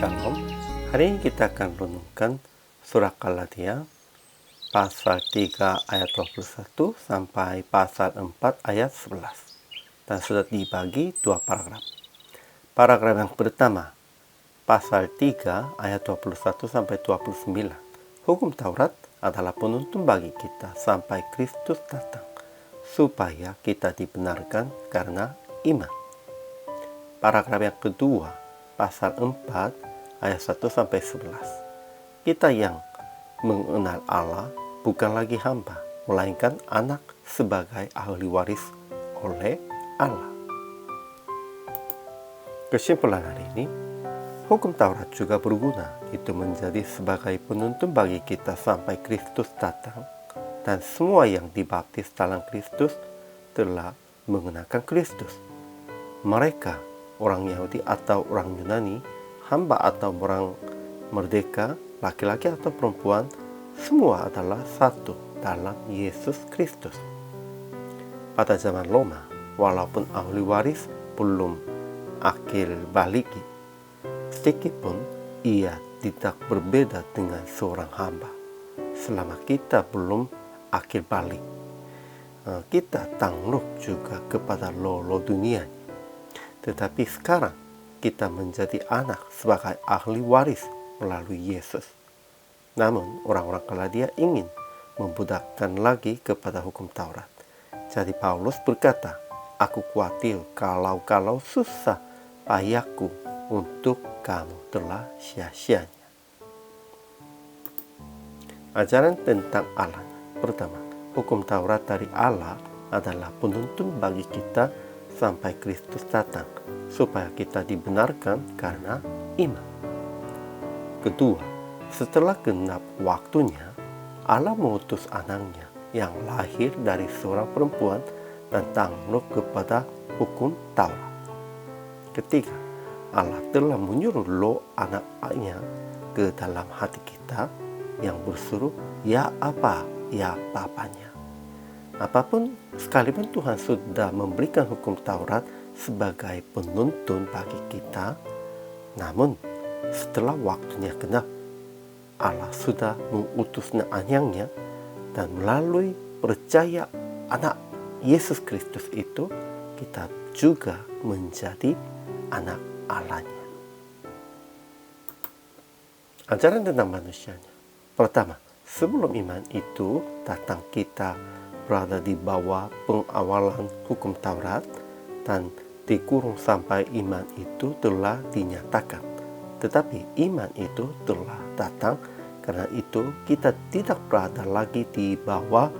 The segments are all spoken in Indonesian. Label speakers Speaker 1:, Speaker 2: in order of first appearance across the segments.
Speaker 1: Shalom. Hari ini kita akan renungkan surah Galatia pasal 3 ayat 21 sampai pasal 4 ayat 11. Dan sudah dibagi dua paragraf. Paragraf yang pertama, pasal 3 ayat 21 sampai 29. Hukum Taurat adalah penuntun bagi kita sampai Kristus datang, supaya kita dibenarkan karena iman. Paragraf yang kedua, pasal 4 ayat 1 sampai 11. Kita yang mengenal Allah bukan lagi hamba, melainkan anak sebagai ahli waris oleh Allah. Kesimpulan hari ini, hukum Taurat juga berguna, itu menjadi sebagai penuntun bagi kita sampai Kristus datang, dan semua yang dibaptis dalam Kristus telah mengenakan Kristus. Mereka orang Yahudi atau orang Yunani, hamba atau orang merdeka, laki-laki atau perempuan, semua adalah satu dalam Yesus Kristus. Pada zaman Roma, walaupun ahli waris belum akil baligi, sedikitpun ia tidak berbeda dengan seorang hamba. Selama kita belum akil balik, kita takluk juga kepada lolo dunia. Tetapi sekarang kita menjadi anak sebagai ahli waris melalui Yesus. Namun orang-orang Galatia ingin membudakkan lagi kepada hukum Taurat. Jadi Paulus berkata, aku khawatir kalau susah payahku untuk kamu telah sia-sianya. Ajaran tentang Allah. Pertama, hukum Taurat dari Allah adalah penuntun bagi kita sampai Kristus datang, supaya kita dibenarkan karena iman. Kedua, setelah genap waktunya, Allah mengutus anaknya yang lahir dari seorang perempuan dan takluk kepada hukum Taurat. Ketiga, Allah telah menyuruh roh anaknya ke dalam hati kita yang berseru, ya apa, ya Bapanya. Apapun, sekalipun Tuhan sudah memberikan hukum Taurat sebagai penuntun bagi kita, namun setelah waktunya genap, Allah sudah mengutus anaknya, dan melalui percaya anak Yesus Kristus itu, kita juga menjadi anak Allahnya. Ajaran tentang manusianya. Pertama, sebelum iman itu datang, kita berada di bawah pengawalan hukum Taurat dan dikurung sampai iman itu telah dinyatakan. Tetapi iman itu telah datang, karena itu kita tidak berada lagi di bawah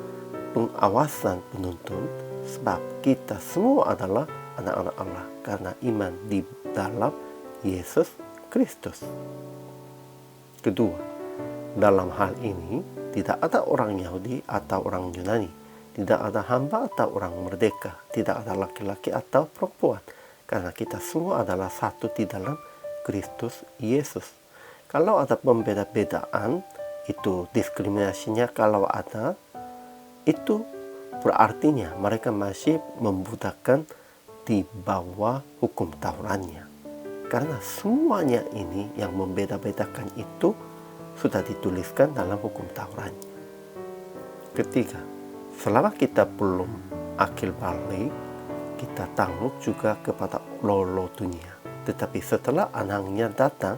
Speaker 1: pengawasan penuntun, sebab kita semua adalah anak-anak Allah karena iman di dalam Yesus Kristus. Kedua, dalam hal ini tidak ada orang Yahudi atau orang Yunani, tidak ada hamba atau orang merdeka, tidak ada laki-laki atau perempuan, karena kita semua adalah satu di dalam Kristus Yesus. Kalau ada pembeda-bedaan, itu diskriminasinya kalau ada, itu berartinya mereka masih membudakkan di bawah hukum Tauratnya. Karena semuanya ini yang membeda-bedakan itu sudah dituliskan dalam hukum Tauratnya. Ketiga, selama kita belum akil balik, kita takluk juga kepada lolo dunia. Tetapi setelah anaknya datang,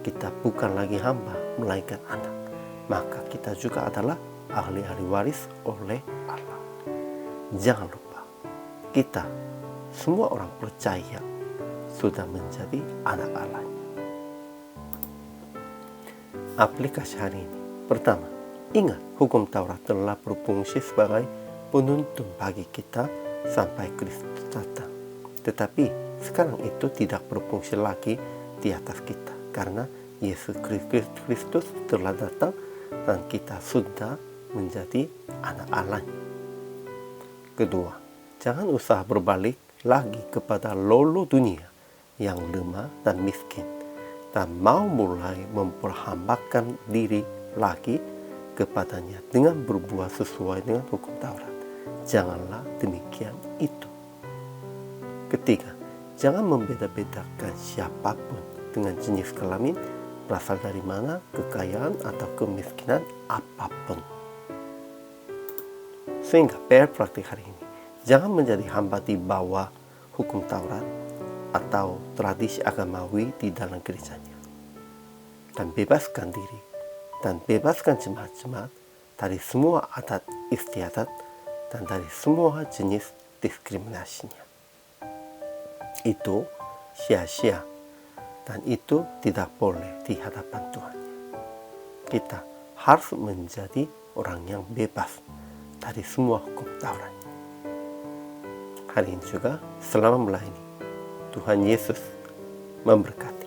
Speaker 1: kita bukan lagi hamba, melainkan anak. Maka kita juga adalah ahli-ahli waris oleh Allah. Jangan lupa, kita semua orang percaya sudah menjadi anak Allah. Aplikasi hari ini. Pertama, ingat, hukum Taurat telah berfungsi sebagai penuntun bagi kita sampai Kristus datang. Tetapi sekarang itu tidak berfungsi lagi di atas kita, karena Yesus Kristus telah datang dan kita sudah menjadi anak Allah. Kedua, jangan usaha berbalik lagi kepada lolo dunia yang lemah dan miskin, dan mau mulai memperhambakan diri lagi kepadanya dengan berbuat sesuai dengan hukum Taurat. Janganlah demikian itu. Ketiga, jangan membeda-bedakan siapapun dengan jenis kelamin, berasal dari mana, kekayaan atau kemiskinan apapun. Sehingga PR praktik hari ini, jangan menjadi hamba di bawah hukum Taurat atau tradisi agamawi di dalam gerejanya. Dan bebaskan diri dan bebaskan jemaat-jemaat dari semua adat istiadat dan dari semua jenis diskriminasinya. Itu sia-sia dan itu tidak boleh di hadapan Tuhan. Kita harus menjadi orang yang bebas dari semua hukum Taurat. Hari ini juga, selama melayani, Tuhan Yesus memberkati.